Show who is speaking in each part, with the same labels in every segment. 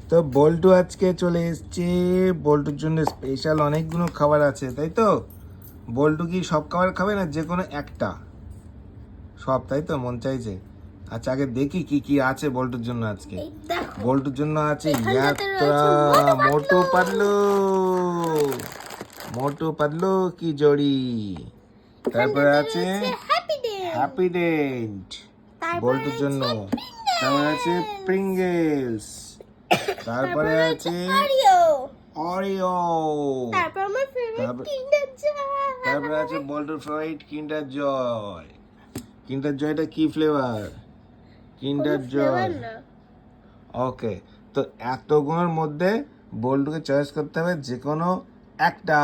Speaker 1: তো বল্টু আজকে চলে এসছে। বল্টুর জন্য স্পেশাল অনেকগুলো খাবার আছে, তাই তো? বল্টু কি সব খাবার খাবে না যে কোনো একটা? সব, তাই তো মন চাইছে? আচ্ছা আগে দেখি কি কি আছে বল্টুর জন্য আজকে। বল্টুর জন্য আছে মোটু পাতলু। মোটু পাতলু কি জড়ি। তারপরে আছে হ্যাপি ডেন্ট বল্টুর জন্য। তারপরে আছে প্রিঙ্গেলস। তারপরে আছে অরিও। তারপরে আছে বল্টুর ফেভারিট কিন্ডার জয়। কিন্ডার জয়টা কি ফ্লেভার? কিন্ডার জয়। ওকে, তো এতগুলোর মধ্যে বল্টুকে চয়েস করতে হবে যে কোনো একটা।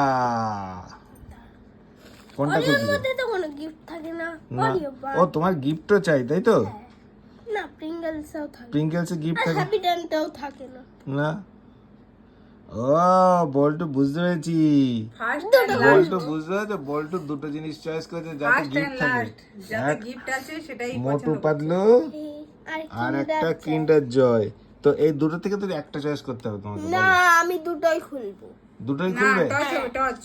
Speaker 1: কোনটা খুঁজবে?
Speaker 2: মধ্যে তো কোনো গিফট থাকে না।
Speaker 1: ও তোমার গিফটও চাই, তাই তো?
Speaker 2: না, প্রিঙ্গলসও থাকে।
Speaker 1: প্রিঙ্গলসে গিফট থাকে
Speaker 2: হ্যাপি ডেন্টও থাকে না।
Speaker 1: না? ও বল্টু বুঝতে পেরেছি। বল্টু বুঝতে পেরেছে, বল্টু দুটো জিনিস চয়েস করেছে যাতে গিফট থাকে।
Speaker 3: যাতে গিফট আছে সেটাই
Speaker 1: মোটু
Speaker 3: পছন্দ
Speaker 1: পাতলু আর একটা
Speaker 2: কিন্ডার
Speaker 1: কিন্ডার জয়। তো এই দুটো থেকে তো একটা চয়েস করতে হবে তোমাকে।
Speaker 2: না,
Speaker 1: বলো।
Speaker 2: আমি দুটোই খুলবো।
Speaker 1: দুটোই
Speaker 3: না,
Speaker 1: খুলবে?
Speaker 3: টচ হবে টচ।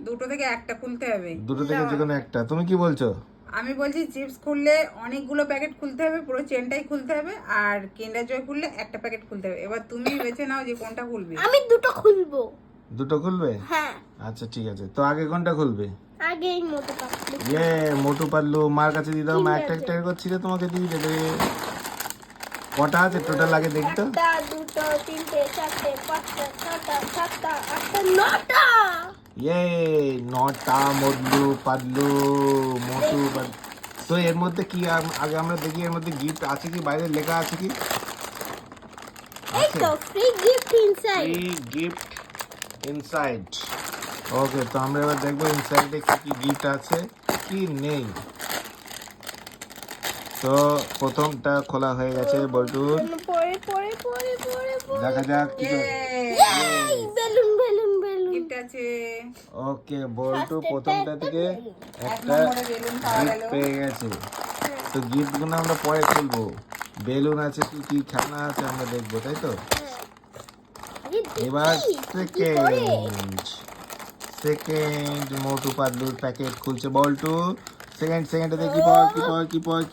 Speaker 3: দুটো থেকে একটা খুলতে হবে।
Speaker 1: দুটো থেকে যে কোনো একটা। তুমি কি বলছো?
Speaker 3: আমি বলছি চিপস খুললে অনেকগুলো প্যাকেট খুলতে হবে, পুরো চেনটাই খুলতে হবে, আর কিন্ডার জয় খুললে একটা প্যাকেট খুলতে হবে। এবার তুমি বেছে নাও যে কোনটা খুলবে।
Speaker 2: আমি দুটো খুলবো।
Speaker 1: দুটো খুলবে?
Speaker 2: হ্যাঁ,
Speaker 1: আচ্ছা ঠিক আছে, তো আগে কোনটা খুলবে?
Speaker 2: আগে এই মোটু পাতলু।
Speaker 1: মোটু পাতলু মার কাছে দিয়ে দাও। মা একটা একটা করছিল, তোমাকে দিয়ে দেবে। কটা আছে টোটাল আগে দেখি তো।
Speaker 2: একটা, দুটো, তিনটে, চারটে, পাঁচটা, ছটা, সাতটা, আটটা, নটা।
Speaker 1: নটা মোটু পাতলু। মোটু পাতলু। তো এর মধ্যে কি আগে আমরা দেখি এর মধ্যে গিফট আছে কি, বাইরে লেখা আছে কি?
Speaker 2: এই তো free gift inside.
Speaker 1: Free gift inside. Okay, তো আমরা এবার দেখবো ইনসাইডে কি কি গিফট আছে কি নেই। তো প্রথমটা খোলা হয়ে গেছে বল্টুর।
Speaker 2: পরে পরে পরে পরে
Speaker 1: দেখা যাক কি
Speaker 2: বেলুন বেলুন বেলুন।
Speaker 3: গিফট আছে।
Speaker 1: ওকে, বল্টু প্রথমটা থেকে একটা
Speaker 3: নম্বরে বেলুন পাওয়া
Speaker 1: গিফট
Speaker 3: গেল।
Speaker 1: পেয়ে গেছে। তো গিফট গুলো আমরা পরে খুলবো। বেলুন আছে, কি কি খেলনা আছে আমরা দেখবো, তাই তো? এবার সেকেন্ড মোটু পাতলুর প্যাকেট খুলছে বল্টু। সেকেন্ডে দেখি কি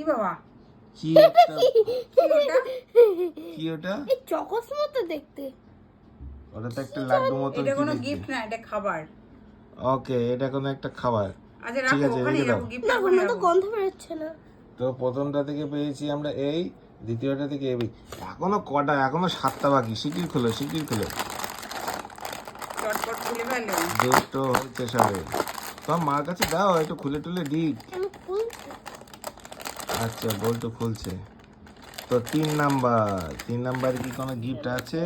Speaker 3: ই বাবা,
Speaker 1: কি একটা
Speaker 3: কি ওটা?
Speaker 1: কি ওটা?
Speaker 2: এই চকোস মতো দেখতে।
Speaker 1: ওটা তো একটা লাড্ডু মতো
Speaker 3: এটা
Speaker 1: কি
Speaker 3: কোনো
Speaker 1: দেখতে।
Speaker 3: গিফট না, এটা খাবার।
Speaker 1: ওকে, এটা কোনো একটা খাবার।
Speaker 3: আচ্ছা
Speaker 1: ঠিক
Speaker 3: রাখো,
Speaker 1: আছে,
Speaker 3: ওখানে
Speaker 1: রেখে দাও।
Speaker 3: রাখো, গিফট
Speaker 2: না,
Speaker 3: ওখানে
Speaker 2: কোনো তো
Speaker 3: রাখো।
Speaker 2: গন্ধ বেরোচ্ছে না।
Speaker 1: তো প্রথমটা থেকে পেয়েছি আমরা এই, দ্বিতীয়টা থেকে এই। এখনো কটা? এখনো 7টা বাকি। শিগগির খোলো।
Speaker 3: চটপট খুলে ফেলো।
Speaker 1: দুটো হচ্ছে সবে। তোমার মার কাছে দাও, একটু খুলে টুলে দিক।
Speaker 2: আমি খুলছি।
Speaker 1: আচ্ছা, বল্টু খুলছে। তো 3 নাম্বার কি কোনো গিফট আছে?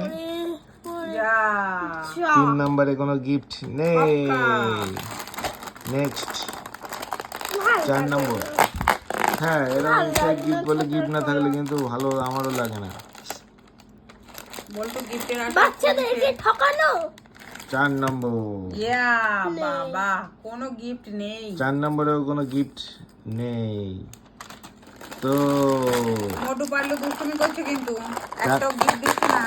Speaker 3: যা,
Speaker 1: 3 নাম্বারে কোনো গিফট নেই। নেক্সট 4 নম্বর। হ্যাঁ, এরকম ইনসাইড গিফট বলে গিফট না থাকলে কিন্তু ভালো আমারও লাগে না।
Speaker 3: বলতো গিফটের আশা
Speaker 2: বাচ্চাদেরকে ঠকানো।
Speaker 1: 4 নম্বর।
Speaker 3: ইয়া বাবা, কোনো গিফট নেই।
Speaker 1: 4 নম্বরেও কোনো গিফট নেই। তো
Speaker 3: মোটু পারলো দুষ্টুমি করছে, কিন্তু একটাও গিফট দিচ্ছে না।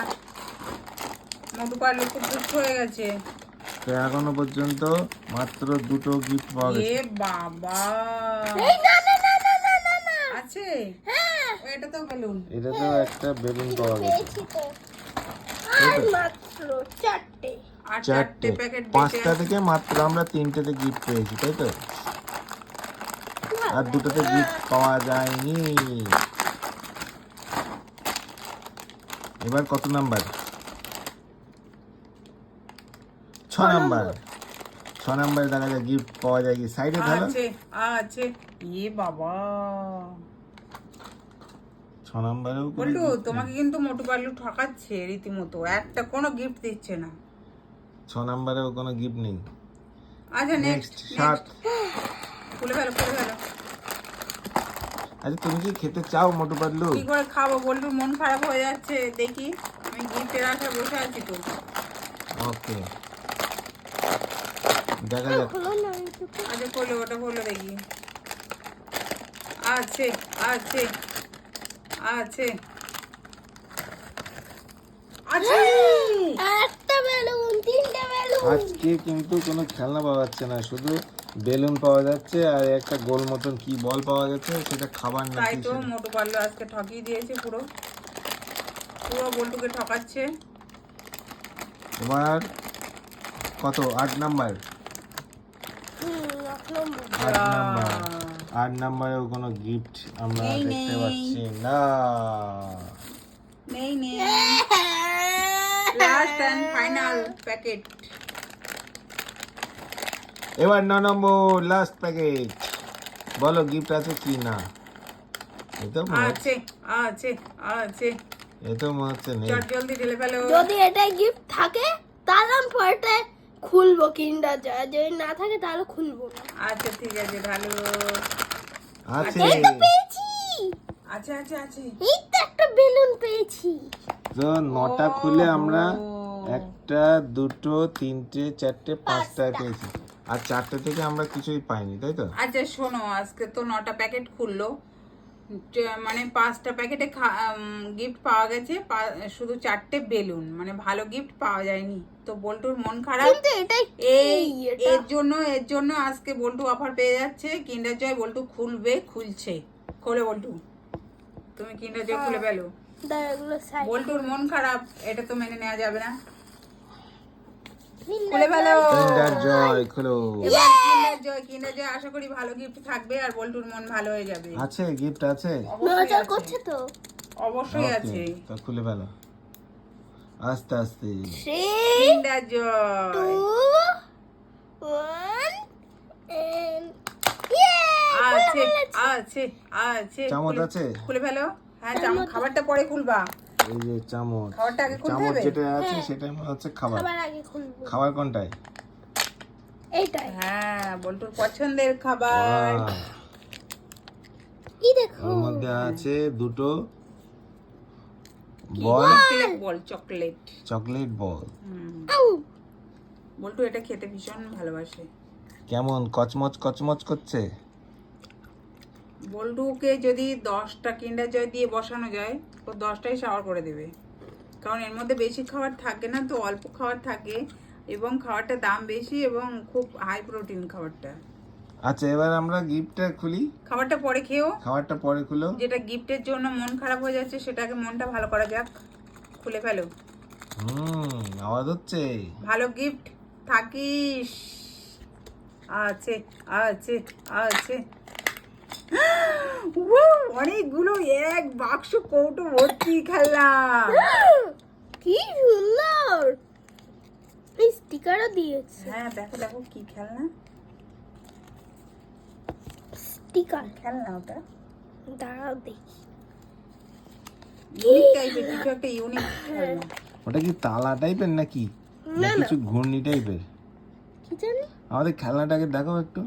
Speaker 3: মোটু পারলো খুব দুষ্ট হয়ে গেছে।
Speaker 1: এখনো পর্যন্ত মাত্র 2টো গিফট পাওয়া
Speaker 3: এ
Speaker 1: গেছে।
Speaker 3: বাবা,
Speaker 2: এই না না না না না না না।
Speaker 3: আছে?
Speaker 2: হ্যাঁ,
Speaker 3: ও, এটা তো বেলুন।
Speaker 1: এটাতেও একটা বেলুন পাওয়া গেছে।
Speaker 2: পেয়েছি তো। আর মাত্র চারটে।
Speaker 3: আর
Speaker 1: 4টে।
Speaker 3: চারটে প্যাকেট
Speaker 1: 5টা থেকে মাত্র আমরা 3টেতে গিফট পেয়েছি, তাই তো? আর 2টোতে গিফট পাওয়া যায়নি। এবার কত নাম্বার? 6 নাম্বার। 6 নাম্বারে দেখা যায় গিফট পাওয়া যায় কি। সাইডে ঢালো।
Speaker 3: আছে আছে। এ বাবা,
Speaker 1: 6 নাম্বারেও কোনো
Speaker 3: বল্টু
Speaker 1: gift নেই।
Speaker 3: তোমাকে কিন্তু মোটু পারলু ঠকাচ্ছে রীতিমতো, একটা কোনো গিফট দিচ্ছে না।
Speaker 1: 6 নাম্বারেও কোনো গিফট নেই।
Speaker 3: আচ্ছা
Speaker 1: নেক্সট
Speaker 3: নেক্সট
Speaker 1: 7।
Speaker 3: খুলে ফেলো।
Speaker 1: আচ্ছা, তুমি কি খেতে চাও মোটু পাতলু?
Speaker 3: কি করে খাবো, বল্টুর মন খারাপ হয়ে যাচ্ছে। দেখি, আমি গিফটের আশায় বসে আছি তো।
Speaker 1: ওকে, দেখা যাক।
Speaker 2: হলো না এই দুটো।
Speaker 3: আচ্ছা খোলো, ওটা খোলো দেখি। আছে আছে আছে। আছে।
Speaker 2: একটা বেলুন, তিনটে বেলুন।
Speaker 1: আজকে কিন্তু কোনো খেলনা পাওয়া যাচ্ছে না, শুধু বেলুন পাওয়া যাচ্ছে আর একটা গোল মতন কি বল পাওয়া যাচ্ছে, সেটা খাবার না
Speaker 3: তাই
Speaker 1: কি
Speaker 3: তো
Speaker 1: সেটা?
Speaker 3: মোটু পারলো আজকে ঠকিয়ে দিয়েছে পুরো, পুরো বল্টুকে ঠকাচ্ছে।
Speaker 1: এবার কত? 8 নাম্বার।
Speaker 2: এক নম্বর।
Speaker 1: 8 নাম্বার। 8 নাম্বারেও কোনো গিফট আমরা
Speaker 3: নেই,
Speaker 1: দেখতে
Speaker 3: নেই।
Speaker 1: পাচ্ছি না।
Speaker 3: নেই নেই, লাস্ট এন্ড ফাইনাল প্যাকেট।
Speaker 1: এবার 9 নম্বর লাস্ট প্যাকেট, বলো গিফট আছে কি না? এই তো মনে হচ্ছে,
Speaker 3: আছে আছে আছে,
Speaker 1: এই তো মনে হচ্ছে নেই।
Speaker 3: চট জলদি ঢেলে ফেলো।
Speaker 2: যদি এটা গিফট থাকে তাহলে আমি পরেরটা খুলবো কিন্ডার জয়, যদি না থাকে তাহলে খুলবো না।
Speaker 3: আচ্ছা ঠিক আছে, ভালো।
Speaker 1: আছে
Speaker 2: এই তো পেয়েছি,
Speaker 3: আছে আছে আছে।
Speaker 2: এই তো একটা বেলুন পেয়েছি।
Speaker 1: তো 9টা খুলে আমরা
Speaker 3: ও।
Speaker 1: 1টা 2টো 3টে 4টে 5টা পেয়েছি, আর 4টে থেকে আমরা কিছুই পাইনি, তাই তো?
Speaker 3: আচ্ছা শোনো, আজকে তো 9টা প্যাকেট খুললো, মানে 5টা প্যাকেটে গিফট পাওয়া গেছে, শুধু 4টে বেলুন, মানে ভালো গিফট পাওয়া যায়নি। তো বল্টুর মন খারাপ।
Speaker 2: কিন্তু এটাই
Speaker 3: এই
Speaker 2: এটা
Speaker 3: এর জন্য আজকে বল্টু অফার পেয়ে যাচ্ছে। কিন্ডার জয় বল্টু খুলছে। খোলে বল্টু, তুমি কিন্ডার জয় খুলে ফেলো।
Speaker 2: এগুলো সাইড
Speaker 3: বল্টুর মন খারাপ, এটা তো মেনে নেওয়া যাবে না। খুলে ফেলো।
Speaker 1: কিন্ডার জয় খোলো।
Speaker 3: এবার কিন্ডার জয় আশা করি ভালো গিফট থাকবে আর বল্টুর মন ভালো হয়ে যাবে।
Speaker 1: আছে গিফট আছে?
Speaker 3: অবশ্যই
Speaker 2: নজর
Speaker 3: আছে,
Speaker 2: করছে তো।
Speaker 3: অবশ্যই
Speaker 1: ওকে,
Speaker 3: আছে।
Speaker 1: তো খুলে ফেলো আস্তে আস্তে।
Speaker 2: 3
Speaker 3: কিন্ডার
Speaker 2: 2
Speaker 3: জয়
Speaker 2: 1 and
Speaker 3: আছে আছে আছে।
Speaker 1: চামচ আছে?
Speaker 3: খুলে ফেলো। হ্যাঁ চামচ, খাবারটা পরে খুলবা।
Speaker 1: এই যে চামচ,
Speaker 3: খাবারটা আগে খুলতে
Speaker 1: চামচ
Speaker 3: হবে?
Speaker 1: যেটা আছে সেটাই মনে হচ্ছে খাবার।
Speaker 2: খাবার আগে খুলবো।
Speaker 1: খাবার কোনটায়?
Speaker 2: এইটাই
Speaker 3: হ্যাঁ, বল্টুর পছন্দের খাবার।
Speaker 1: বাহ,
Speaker 2: কি দেখো,
Speaker 1: ওর মধ্যে আছে 2টো বল,
Speaker 3: চকলেট।
Speaker 1: চকলেট বল।
Speaker 2: আউ,
Speaker 3: বল্টু এটা খেতে ভীষণ ভালোবাসে।
Speaker 1: কেমন কচমচ কচমচ করছে?
Speaker 3: বল্টুকে যদি 10টা কিন্ডার জয় দিয়ে বসানো যায়, ও 10টাই শাওয়ার করে দেবে। কারণ এর মধ্যে বেশি খাবার থাকে না, তো অল্প খাবার থাকে, এবং খাবারটার দাম বেশি এবং খুব হাই প্রোটিন খাবারটা।
Speaker 1: আচ্ছা এবার আমরা গিফটটা খুলি।
Speaker 3: খাবারটা পরে খেও।
Speaker 1: খাবারটা পরে খুলো।
Speaker 3: যেটা গিফটের জন্য মন খারাপ হয়ে যাচ্ছে সেটাকে মনটা ভালো করা যাক। খুলে ফেলো।
Speaker 1: আওয়াজ হচ্ছে।
Speaker 3: ভালো গিফট থাকিস। আছে আছে আছে। Wow, অনেকগুলো, এক বাক্স কৌটো ভর্তি খেললাম।
Speaker 2: কি সুন্দর, এই স্টিকারও দিয়েছে।
Speaker 3: হ্যাঁ দেখো দেখো কি খেলনা,
Speaker 2: স্টিকার
Speaker 3: খেলনা ওটা
Speaker 2: দাঁড়াও দেখি।
Speaker 3: ইউনিক টাইপের কিছু একটা, ইউনিক খেলনা।
Speaker 1: ওটা কি তালা টাইপের নাকি, না
Speaker 2: না,
Speaker 1: কিছু ঘূর্ণি টাইপের?
Speaker 2: কি জানি,
Speaker 1: আমাদের খেলনাটাকে দেখো একটু।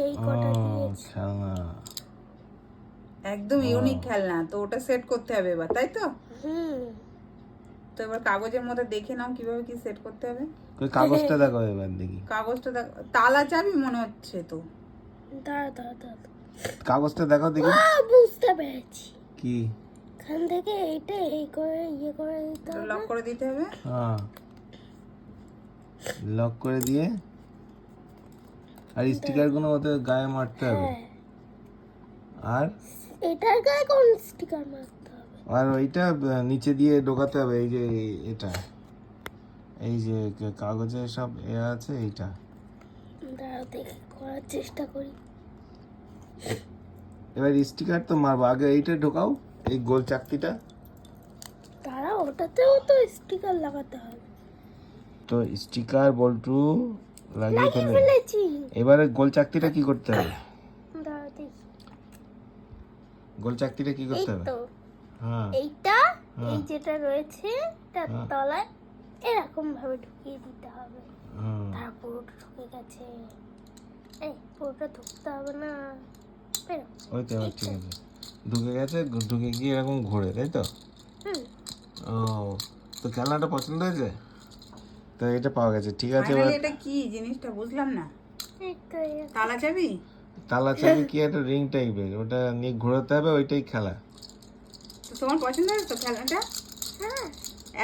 Speaker 2: এই কটা
Speaker 1: ও,
Speaker 2: দিয়েছে।
Speaker 1: খেলনা।
Speaker 3: একদম ইউনিক খেলনা, তো ওটা সেট করতে হবে এবার, তাই তো?
Speaker 2: হুম,
Speaker 3: তো এবার কাগজের মধ্যে দেখে নাও কিভাবে কি সেট করতে হবে।
Speaker 1: ওই কাগজটা দেখো এবার দেখি।
Speaker 3: কাগজটা দেখো, তালা চাবি মনে হচ্ছে তো।
Speaker 2: দাঁড়া দাঁড়া দাঁড়া,
Speaker 1: কাগজটা দেখো দেখি।
Speaker 2: বুঝতে পেরেছি।
Speaker 1: কি?
Speaker 2: এখান থেকে এইটা এই করে ইয়ে করে দিতে হবে।
Speaker 3: লক করে দিতে হবে।
Speaker 1: হ্যাঁ, লক করে দিয়ে আর স্টিকার গুলো ওদের গায়ে মারতে হবে।
Speaker 2: হ্যাঁ,
Speaker 1: আর
Speaker 2: এটার গায়ে কোন স্টিকার মারতে হবে?
Speaker 1: আর ওইটা নিচে দিয়ে ঢোকাতে হবে, এই যে এটা, এই যে কাগজে সব আছে এইটা।
Speaker 2: দাঁড়াও দেখি করার চেষ্টা করি।
Speaker 1: এবার স্টিকার তো মারবো, আগে এইটা ঢোকাও, এই গোল চাকতিটা।
Speaker 2: দাঁড়াও, ওটাতেও তো স্টিকার লাগাতে হবে।
Speaker 1: তো স্টিকার বল্টু লাগিয়ে
Speaker 2: লাগিয়ে
Speaker 1: ফেলে।
Speaker 2: ফেলেছি।
Speaker 1: এবারে গোল চাকতিটা কি করতে হবে?
Speaker 2: দাঁড়াও দেখি।
Speaker 1: গোল চাকতিটা কি
Speaker 2: এই
Speaker 1: করতে হবে?
Speaker 2: তো
Speaker 1: হ্যাঁ,
Speaker 2: এইটা,
Speaker 1: হ্যাঁ।
Speaker 2: এই যেটা রয়েছে তার
Speaker 1: হ্যাঁ।
Speaker 2: তলায় এরকম ভাবে ঢুকিয়ে দিতে হবে।
Speaker 1: হুম।
Speaker 2: তারপর ওটা ঢুকে গেছে। এই পুরোটা ঢুকতে হবে না, বেরো।
Speaker 1: ওই তো এবার ঠিক আছে, ঢুকে গেছে, ঢুকে গিয়ে এরকম ঘোরে, তাই তো?
Speaker 2: হুম,
Speaker 1: ও, তো খেলনাটা পছন্দ হয়েছে, তো এটা পাওয়া গেছে, ঠিক আছে। এবার
Speaker 3: ফাইনালি এটা কি জিনিসটা বুঝলাম না।
Speaker 2: এই তো
Speaker 3: তালা চাবি?
Speaker 1: তালা চাবি কি একটা রিং টাইপের, ওটা নিয়ে ঘোরাতে হবে, ওইটাই খেলা।
Speaker 3: তো তোমার পছন্দ হয়েছে তো খেলনাটা?
Speaker 2: হ্যাঁ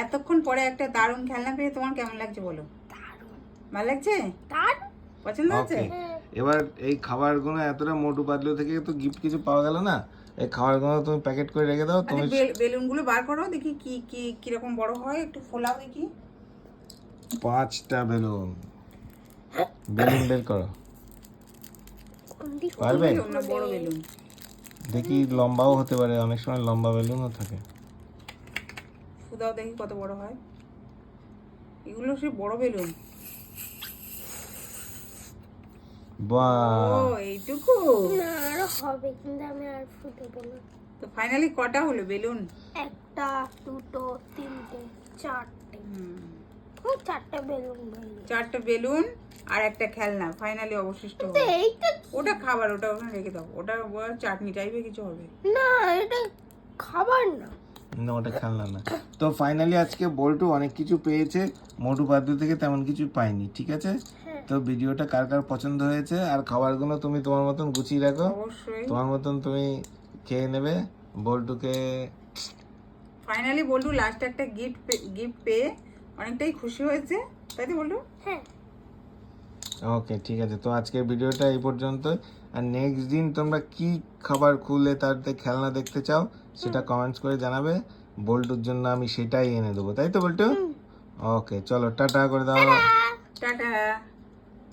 Speaker 3: এতক্ষণ পরে একটা দারুণ খেলনা পেয়ে তোমার কেমন লাগছে বলো?
Speaker 2: দারুণ
Speaker 3: ভালো লাগছে?
Speaker 2: দারুণ।
Speaker 3: পছন্দ হচ্ছে?
Speaker 1: ওকে, এবার এই খাবারগুলো এতটা মোটু পাতলু থেকে তো গিফট কিছু পাওয়া গেল না, এই খাবারগুলো তুমি প্যাকেট করে রেখে দাও তুমি।
Speaker 3: বেলুন গুলো বার করো দেখি কি কি কিরকম বড় হয়, একটু ফোলাও দেখি।
Speaker 1: 5টা বেলুন, বেলুন বের করো।
Speaker 2: কোনটি
Speaker 1: পারবে?
Speaker 3: বেলুন না বড় বেলুন?
Speaker 1: দেখি লম্বাও হতে পারে, অনেক সময় লম্বা বেলুনও থাকে।
Speaker 3: ফুদাও দেখি কত বড় হয়। এগুলো সে বড় বেলুন।
Speaker 1: বাহ,
Speaker 3: ও এইটুকু?
Speaker 2: না আরো হবে কিন্তু আমি আর ফুটাবো না।
Speaker 3: তো ফাইনালি কটা হলো বেলুন?
Speaker 2: একটা দুটো তিনটে চারটে,
Speaker 3: হুম,
Speaker 2: চারটে বেলুন বেলুন।
Speaker 3: 4টা বেলুন আর একটা খেলনা ফাইনালি অবশিষ্ট হলো।
Speaker 2: এইটা
Speaker 3: ওটা খাবার, ওটা ওখানে রেখে দাও। ওটা চাটনি টাইপের কিছু হবে।
Speaker 2: না, এটা খাবার না।
Speaker 1: না ওটা খেলনা না। তো ফাইনালি আজকে বল্টু অনেক কিছু পেয়েছে, মোটু পাতলু থেকে তেমন কিছু পাইনি, ঠিক আছে?
Speaker 2: হ্যাঁ।
Speaker 1: তো ভিডিওটা কার কার পছন্দ হয়েছে, আর খাবারগুলো তুমি তোমার মতন গুছিয়ে রাখো,
Speaker 3: অবশ্যই।
Speaker 1: তোমার মতন তুমি খেয়ে নেবে। বল্টুকে
Speaker 3: ফাইনালি বলটু লাস্টে একটা গিফট পেয়ে অনেকটাই খুশি হয়েছে, তাই তো বলটু?
Speaker 2: হ্যাঁ
Speaker 1: ওকে ঠিক আছে, তো আজকের ভিডিওটা এই পর্যন্ত। আর নেক্সট দিন তোমরা কি খাবার খুলে তাতে খেলনা দেখতে চাও সেটা কমেন্টস করে জানাবে, বল্টুর জন্য আমি সেটাই এনে দেবো, তাই তো বল্টু? ওকে চলো টাটা করে দাও।
Speaker 3: টাটা।